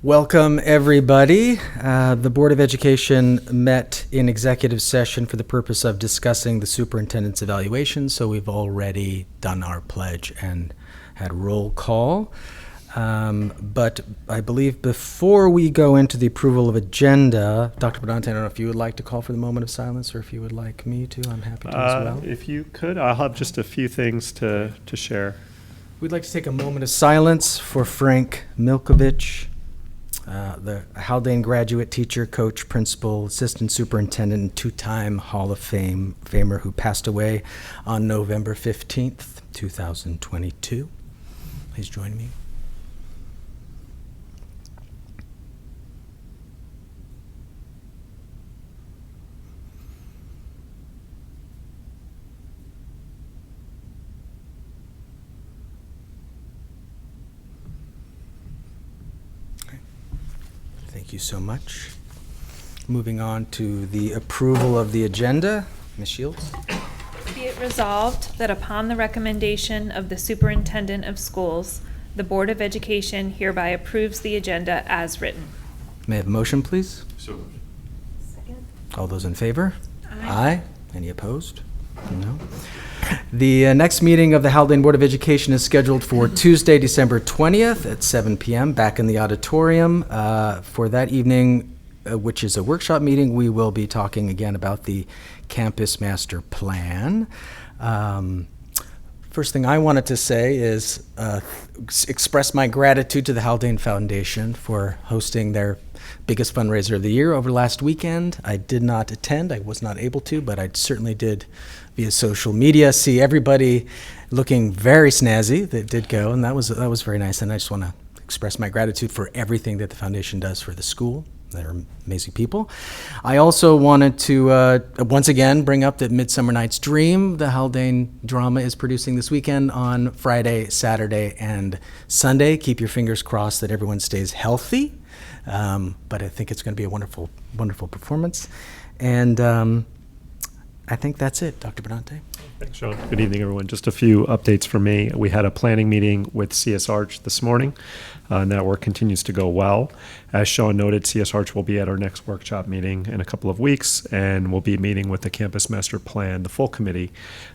Welcome, everybody. The Board of Education met in executive session for the purpose of discussing the superintendent's evaluation, so we've already done our pledge and had roll call. But I believe before we go into the approval of agenda, Dr. Benante, I don't know if you would like to call for the moment of silence or if you would like me to. I'm happy to as well. If you could, I'll have just a few things to share. We'd like to take a moment of silence for Frank Milkovich, the Haldane graduate, teacher, coach, principal, assistant superintendent, and two-time Hall of Famer who passed away on November 15th, 2022. Please join me. Thank you so much. Moving on to the approval of the agenda. Ms. Shields. Be it resolved that upon the recommendation of the Superintendent of Schools, the Board of Education hereby approves the agenda as written. May I have a motion, please? So moved. Second. All those in favor? Aye. Any opposed? No. The next meeting of the Haldane Board of Education is scheduled for Tuesday, December 20th at 7 p.m. back in the auditorium. For that evening, which is a workshop meeting, we will be talking again about the campus master plan. First thing I wanted to say is express my gratitude to the Haldane Foundation for hosting their biggest fundraiser of the year over last weekend. I did not attend. I was not able to, but I certainly did via social media see everybody looking very snazzy that did go, and that was very nice. And I just want to express my gratitude for everything that the foundation does for the school. They're amazing people. I also wanted to once again bring up that Midsummer Night's Dream, the Haldane drama, is producing this weekend on Friday, Saturday, and Sunday. Keep your fingers crossed that everyone stays healthy. But I think it's going to be a wonderful, wonderful performance. And I think that's it, Dr. Benante. Thanks, Sean. Good evening, everyone. Just a few updates from me. We had a planning meeting with CS Arch this morning, and that work continues to go well. As Sean noted, CS Arch will be at our next workshop meeting in a couple of weeks, and we'll be meeting with the Campus Master Plan, the full committee,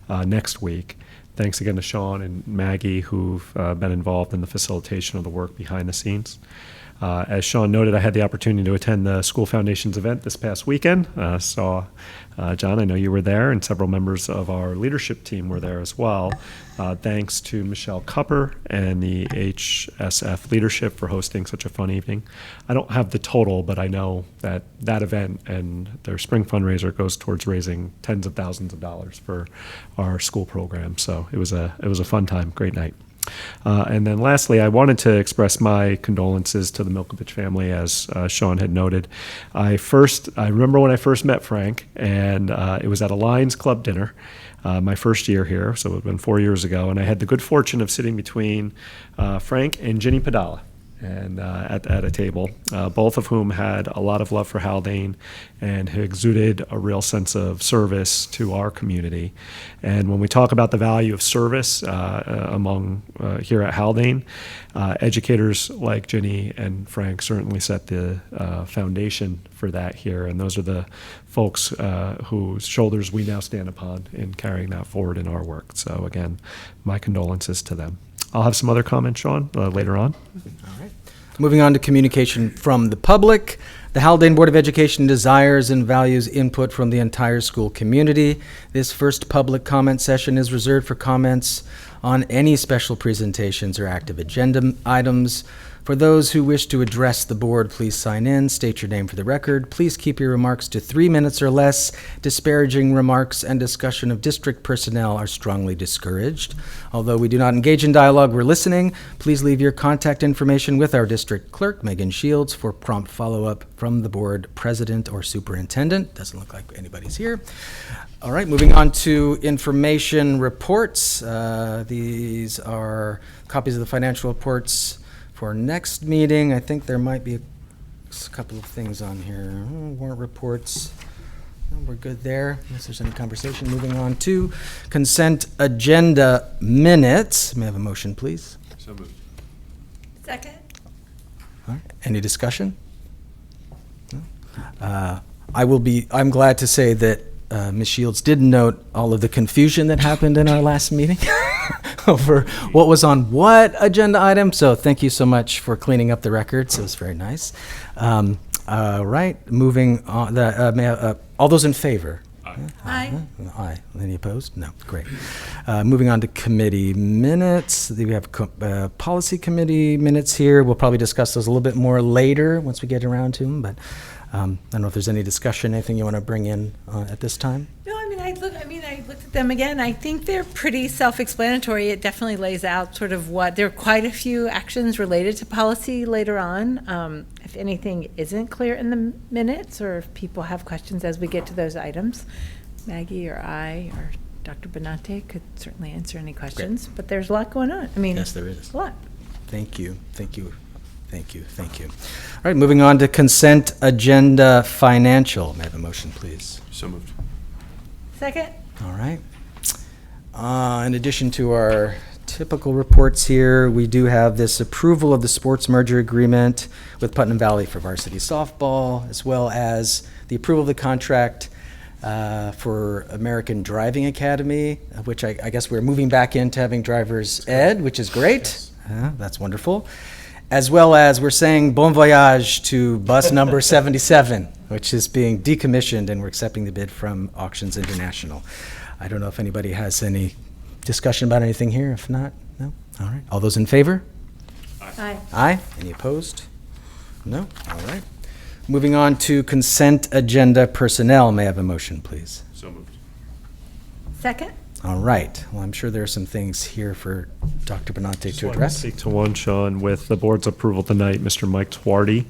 next week. Thanks again to Sean and Maggie, who've been involved in the facilitation of the work behind the scenes. As Sean noted, I had the opportunity to attend the School Foundations event this past weekend. Saw John, I know you were there, and several members of our leadership team were there as well. Thanks to Michelle Cupper and the HSF leadership for hosting such a fun evening. I don't have the total, but I know that that event and their spring fundraiser goes towards raising tens of thousands of dollars for our school program. So it was a fun time, great night. And then lastly, I wanted to express my condolences to the Milkovich family, as Sean had noted. I remember when I first met Frank, and it was at a Lions Club dinner, my first year here, so it would have been 4 years ago, and I had the good fortune of sitting between Frank and Ginny Padala. And at a table, both of whom had a lot of love for Haldane and who exuded a real sense of service to our community. And when we talk about the value of service among here at Haldane, educators like Ginny and Frank certainly set the foundation for that here. And those are the folks whose shoulders we now stand upon in carrying that forward in our work. So again, my condolences to them. I'll have some other comments, Sean, later on. All right. Moving on to communication from the public. The Haldane Board of Education desires and values input from the entire school community. This first public comment session is reserved for comments on any special presentations or active agenda items. For those who wish to address the board, please sign in, state your name for the record. Please keep your remarks to 3 minutes or less. Disparaging remarks and discussion of district personnel are strongly discouraged. Although we do not engage in dialogue, we're listening. Please leave your contact information with our district clerk, Megan Shields, for prompt follow-up from the board president or superintendent. Doesn't look like anybody's here. All right, moving on to information reports. These are copies of the financial reports for next meeting. I think there might be a couple of things on here. Warrant reports. We're good there, unless there's any conversation. Moving on to consent agenda minutes. May I have a motion, please? So moved. Second. All right. Any discussion? No? I'm glad to say that Ms. Shields did note all of the confusion that happened in our last meeting over what was on what agenda item. So thank you so much for cleaning up the records. It was very nice. Right, moving on. All those in favor? Aye. Aye. Any opposed? No. Great. Moving on to committee minutes. We have policy committee minutes here. We'll probably discuss those a little bit more later once we get around to them. But I don't know if there's any discussion, anything you want to bring in at this time. No, I looked at them again. I think they're pretty self-explanatory. It definitely lays out sort of there are quite a few actions related to policy later on. If anything isn't clear in the minutes, or if people have questions as we get to those items, Maggie or I or Dr. Benante could certainly answer any questions. But there's a lot going on. Yes, there is. A lot. Thank you. Thank you. Thank you. Thank you. All right, moving on to consent agenda financial. May I have a motion, please? So moved. Second? All right. In addition to our typical reports here, we do have this approval of the sports merger agreement with Putnam Valley for varsity softball, as well as the approval of the contract for American Driving Academy, which I guess we're moving back into having driver's ed, which is great. Yes. That's wonderful. As well as we're saying bon voyage to bus number 77, which is being decommissioned, and we're accepting the bid from Auctions International. I don't know if anybody has any discussion about anything here. If not, no? All right. All those in favor? Aye. Aye. Any opposed? No? All right. Moving on to consent agenda personnel. May I have a motion, please? So moved. Second? All right. Well, I'm sure there are some things here for Dr. Benante Just to wanted address. Speak to one, Sean. With the board's approval tonight, Mr. Mike Twardy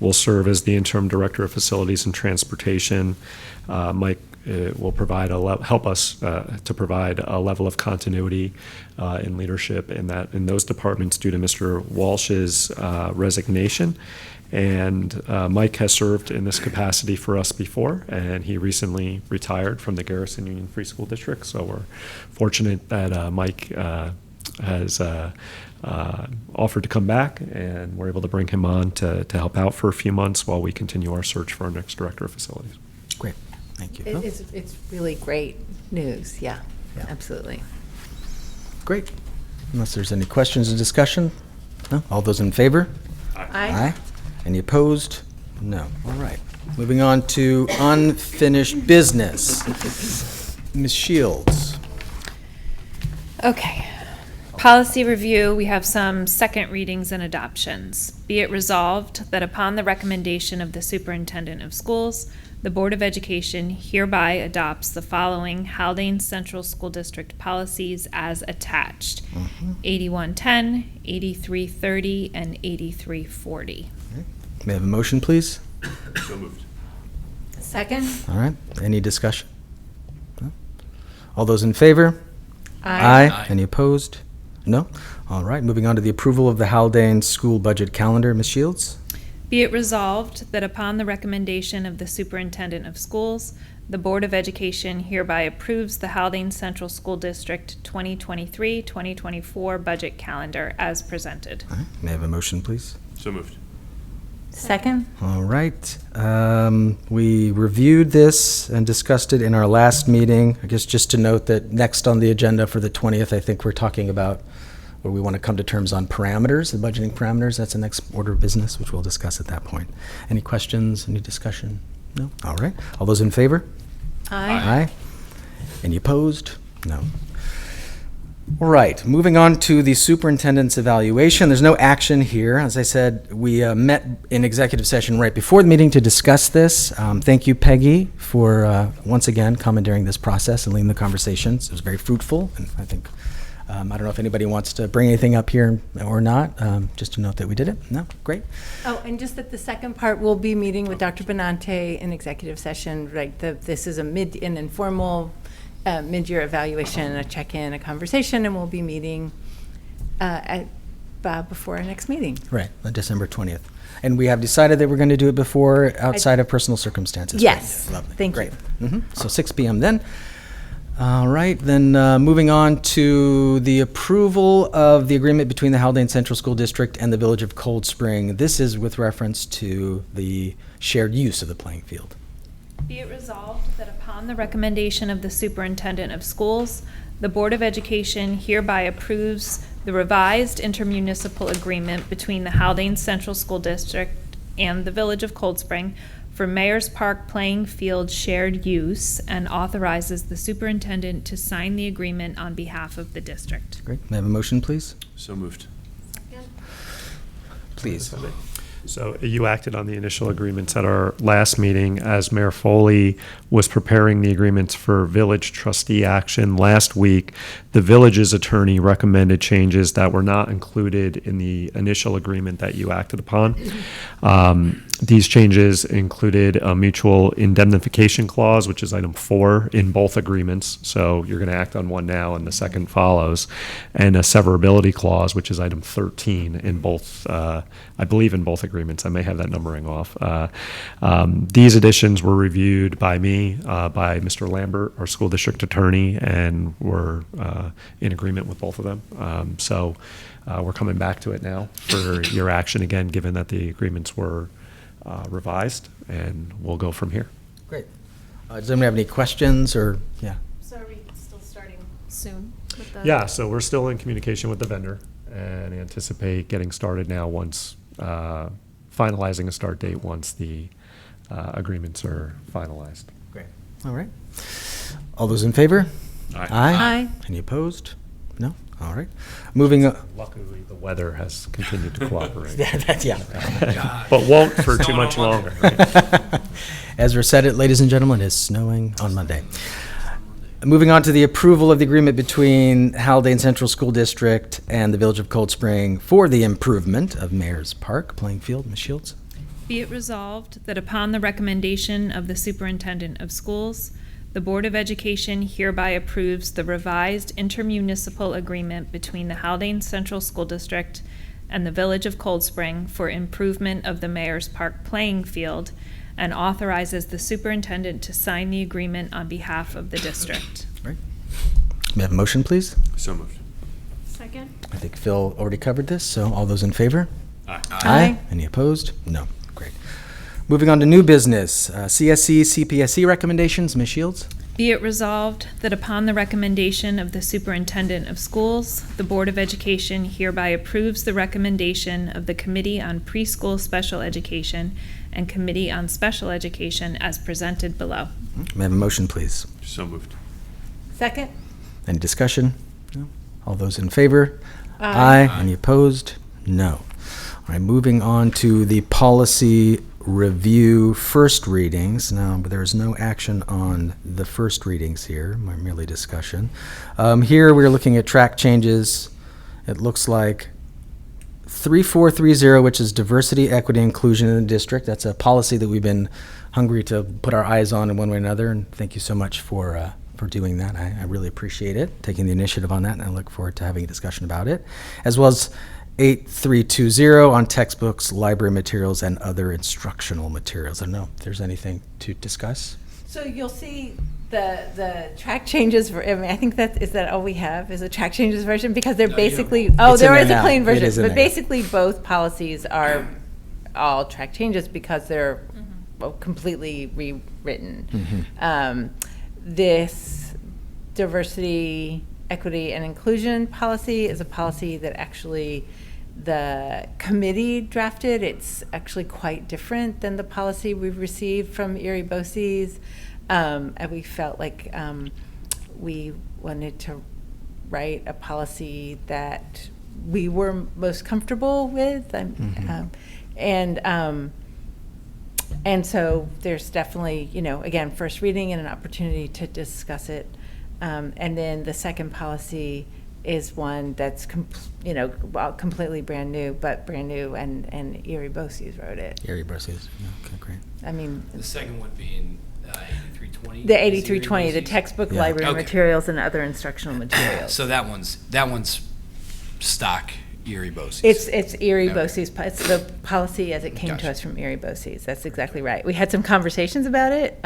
will serve as the interim director of facilities and transportation. Mike will provide help us to provide a level of continuity in leadership in those departments due to Mr. Walsh's resignation. And Mike has served in this capacity for us before, and he recently retired from the Garrison Union Free School District. So we're fortunate that Mike has offered to come back, and we're able to bring him on to help out for a few months while we continue our search for our next director of facilities. Great. Thank you. It's really great news. Yeah, Yeah. absolutely. Great. Unless there's any questions or discussion? No? All those in favor? Aye. Any opposed? No. All right. Moving on to unfinished business. Ms. Shields. Okay. Policy review, we have some second readings and adoptions. Be it resolved that upon the recommendation of the superintendent of schools, the Board of Education hereby adopts the following Haldane Central School District policies as attached: 8110, 8330, and 8340. May I have a motion, please? So moved. Second? All right. Any discussion? No? All those in favor? Aye. Any opposed? No? All right. Moving on to the approval of the Haldane school budget calendar. Ms. Shields? Be it resolved that upon the recommendation of the superintendent of schools, the Board of Education hereby approves the Haldane Central School District 2023-2024 budget calendar as presented. All right. May I have a motion, please? So moved. Second? All right. We reviewed this and discussed it in our last meeting. I guess just to note that next on the agenda for the 20th, I think we're talking about where we want to come to terms on parameters, the budgeting parameters. That's the next order of business, which we'll discuss at that point. Any questions, any discussion? No? All right. All those in favor? Aye. Aye. Any opposed? No. All right, moving on to the superintendent's evaluation. There's no action here. As I said, we met in executive session right before the meeting to discuss this. Thank you, Peggy, for once again commandeering this process and leading the conversations. It was very fruitful, and I think, I don't know if anybody wants to bring anything up here or not, just to note that we did it. No? Great. Oh, and just that the second part, we'll be meeting with Dr. Benante in executive session. Right, this is an informal mid-year evaluation, a check-in, a conversation, and we'll be meeting before our next meeting. Right, on December 20th. And we have decided that we're going to do it before outside of personal circumstances. Yes. Right? Lovely. Thank Great. you. So 6 p.m. then. All right, then moving on to the approval of the agreement between the Haldane Central School District and the Village of Cold Spring. This is with reference to the shared use of the playing field. Be it resolved that upon the recommendation of the Superintendent of Schools, the Board of Education hereby approves the revised intermunicipal agreement between the Haldane Central School District and the Village of Cold Spring for Mayor's Park playing field shared use and authorizes the superintendent to sign the agreement on behalf of the district. Great. May I have a motion, please? So moved. Please. So you acted on the initial agreements at our last meeting as Mayor Foley was preparing the agreements for village trustee action last week. The village's attorney recommended changes that were not included in the initial agreement that you acted upon. These changes included a mutual indemnification clause, which is item 4 in both agreements. So you're going to act on one now and the second follows. And a severability clause, which is item 13 in both, I believe in both agreements. I may have that numbering off. These additions were reviewed by me, by Mr. Lambert, our school district attorney, and were in agreement with both of them. So we're coming back to it now for your action again, given that the agreements were revised, and we'll go from here. Great. Does anyone have any questions or, yeah? So are we still starting soon with the? Yeah, so we're still in communication with the vendor and anticipate getting started now once, finalizing a start date once the agreements are finalized. Great. All right. All those in favor? Aye. Aye. Any opposed? No? All right. Moving on. Luckily, the weather has continued to cooperate. Yeah. But won't for too much longer. Right? Ezra said it, ladies and gentlemen, it is snowing on Monday. Moving on to the approval of the agreement between Haldane Central School District and the Village of Cold Spring for the improvement of Mayor's Park playing field. Ms. Shields? Be it resolved that upon the recommendation of the Superintendent of Schools, the Board of Education hereby approves the revised intermunicipal agreement between the Haldane Central School District and the Village of Cold Spring for improvement of the Mayor's Park playing field and authorizes the superintendent to sign the agreement on behalf of the district. Right. May I have a motion, please? So moved. Second. I think Phil already covered this, so all those in favor? Aye. Aye. Any opposed? No. Great. Moving on to new business, CSE, CPSE recommendations. Ms. Shields? Be it resolved that upon the recommendation of the Superintendent of Schools, the Board of Education hereby approves the recommendation of the Committee on Preschool Special Education and Committee on Special Education as presented below. May I have a motion, please? So moved. Second? Any discussion? No. All those in favor? Aye. Any opposed? No. All right, moving on to the policy review first readings. Now, there's no action on the first readings here, merely discussion. Here, we're looking at track changes. It looks like 3430, which is diversity, equity, inclusion in the district. That's a policy that we've been hungry to put our eyes on in one way or another, and thank you so much for doing that. I really appreciate it, taking the initiative on that, and I look forward to having a discussion about it, as well as 8320 on textbooks, library materials, and other instructional materials. I don't know if there's anything to discuss. So you'll see the track changes, I mean, I think is that all we have is a track changes version, because they're basically, It's there in is there a now. plain It version, is in but there. basically both policies are all track changes because they're completely rewritten. This diversity, equity, and inclusion policy is a policy that actually the committee drafted. It's actually quite different than the policy we've received from Erie BOCES. And we felt like we wanted to write a policy that we were most comfortable with. And so there's definitely, again, first reading and an opportunity to discuss it. And then the second policy is one that's completely brand new, and Erie BOCES wrote it. Erie BOCES. Okay, great. I mean, The second one being 8320. the 8320, the textbook, Yeah. library Okay. materials, and other instructional materials. So that one's stock Erie BOCES. It's Erie Okay. BOCES. It's the policy as it came to Gotcha. us from Erie BOCES. That's exactly right. We had some conversations about it,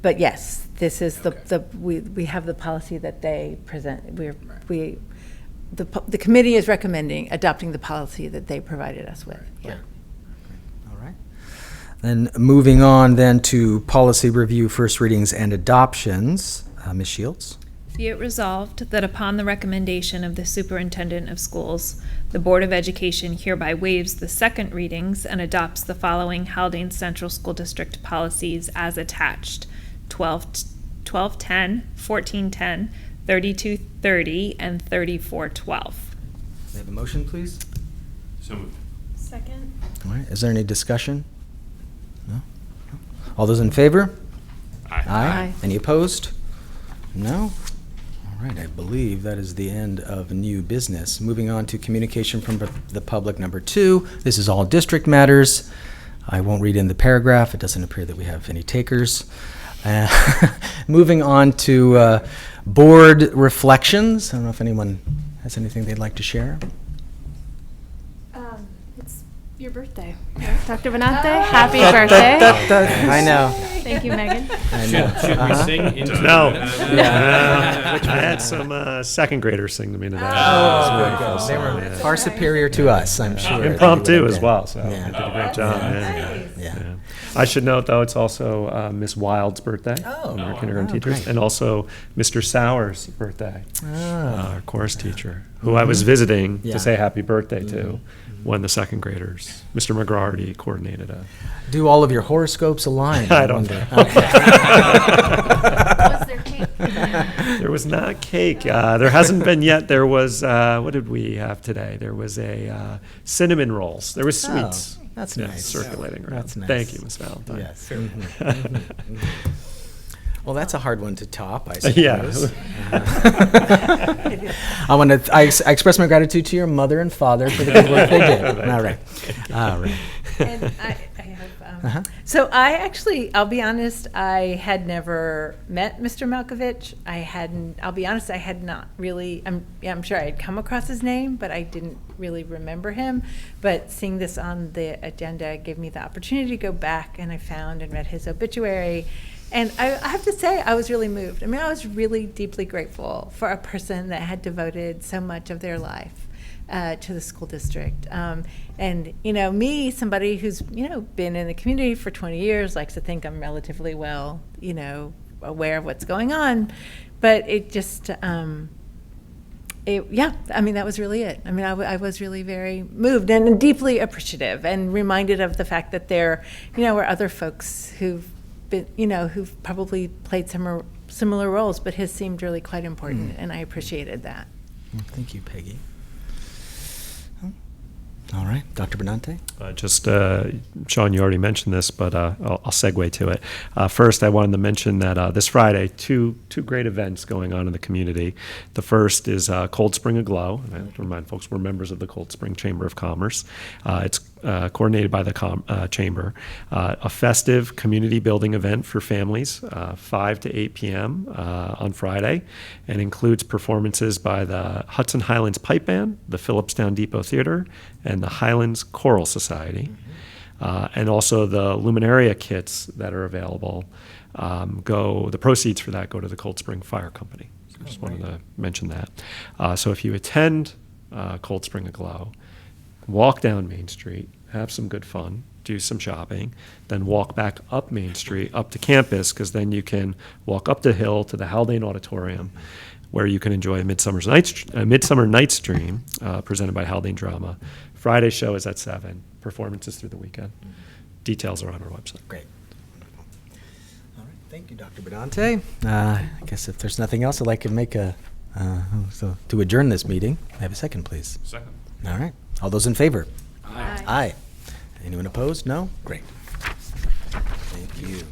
But yes, this is Okay. we have the policy that they present. The committee is recommending adopting the policy that they provided us with. Yeah. All right. Then moving on then to policy review, first readings and adoptions. Ms. Shields? Be it resolved that upon the recommendation of the superintendent of schools, the Board of Education hereby waives the second readings and adopts the following Haldane Central School District policies as attached: 1210, 1410, 3230, and 3412. May I have a motion, please? So moved. Second. All right. Is there any discussion? No? All those in favor? Aye. Any opposed? No? All right, I believe that is the end of new business. Moving on to communication from the public, number 2. This is all district matters. I won't read in the paragraph. It doesn't appear that we have any takers. Moving on to board reflections. I don't know if anyone has anything they'd like to share. It's your birthday, right? Dr. Benante, happy birthday. I know. Thank you, Megan. I know. Should we sing into No. Yeah. I had some second graders sing to me today. Oh, they were far superior to us, I'm sure. Impromptu as well, so Yeah. they did a great job. Yeah. Yeah. Yeah. I should note, though, it's also Miss Wild's birthday, Oh, our kindergarten wow, teachers, great. and also Mr. Sauer's birthday, Ah. our chorus teacher, who I was visiting Yeah. to say happy birthday to when the second graders, Mr. McGrarty, coordinated a. Do all of your horoscopes align? I don't wonder? know. Was there cake? There was not cake. There hasn't been yet. There was, what did we have today? There was a cinnamon rolls. There was sweets. Oh, that's Yeah, nice. circulating around. That's nice. Thank you, Miss Valentine. Yes. Mhm. Well, that's a hard one to top, I Yeah. suppose. I express my gratitude to your mother and father for the good work they did. All right. All right. And I have, Uh-huh. so I actually, I'll be honest, I had never met Mr. Milkovich. I'll be honest, I had not really, I'm sure I had come across his name, but I didn't really remember him. But seeing this on the agenda gave me the opportunity to go back, and I found and read his obituary. And I have to say, I was really moved. I mean, I was really deeply grateful for a person that had devoted so much of their life to the school district. And, me, somebody who's, been in the community for 20 years, likes to think I'm relatively well, aware of what's going on. But it just, that was really it. I mean, I was really very moved and deeply appreciative and reminded of the fact that there, were other folks who've been, who've probably played similar roles, but his seemed really quite important, and I appreciated that. Well, thank you, Peggy. All right, Dr. Benante? Sean, you already mentioned this, but I'll segue to it. First, I wanted to mention that this Friday, two great events going on in the community. The first is Cold Spring Aglow. And I have to remind folks, we're members of the Cold Spring Chamber of Commerce. It's coordinated by the Chamber. A festive community building event for families, 5 to 8 p.m. On Friday, and includes performances by the Hudson Highlands Pipe Band, the Phillipstown Depot Theater, and the Highlands Choral Society. And also the Luminaria kits that are available the proceeds for that go to the Cold Spring Fire Company. So I just wanted to mention that. So if you attend Cold Spring Aglow, walk down Main Street, have some good fun, do some shopping, then walk back up Main Street, up to campus, because then you can walk up the hill to the Haldane Auditorium, where you can enjoy a Midsummer Night's Dream presented by Haldane Drama. Friday's show is at 7. Performances through the weekend. Details are on our website. Great. All right, thank you, Dr. Benante. I guess if there's nothing else, I'd like to make to adjourn this meeting. May I have a second, please? Second. All right. All those in favor? Aye. Aye. Anyone opposed? No? Great. Thank you.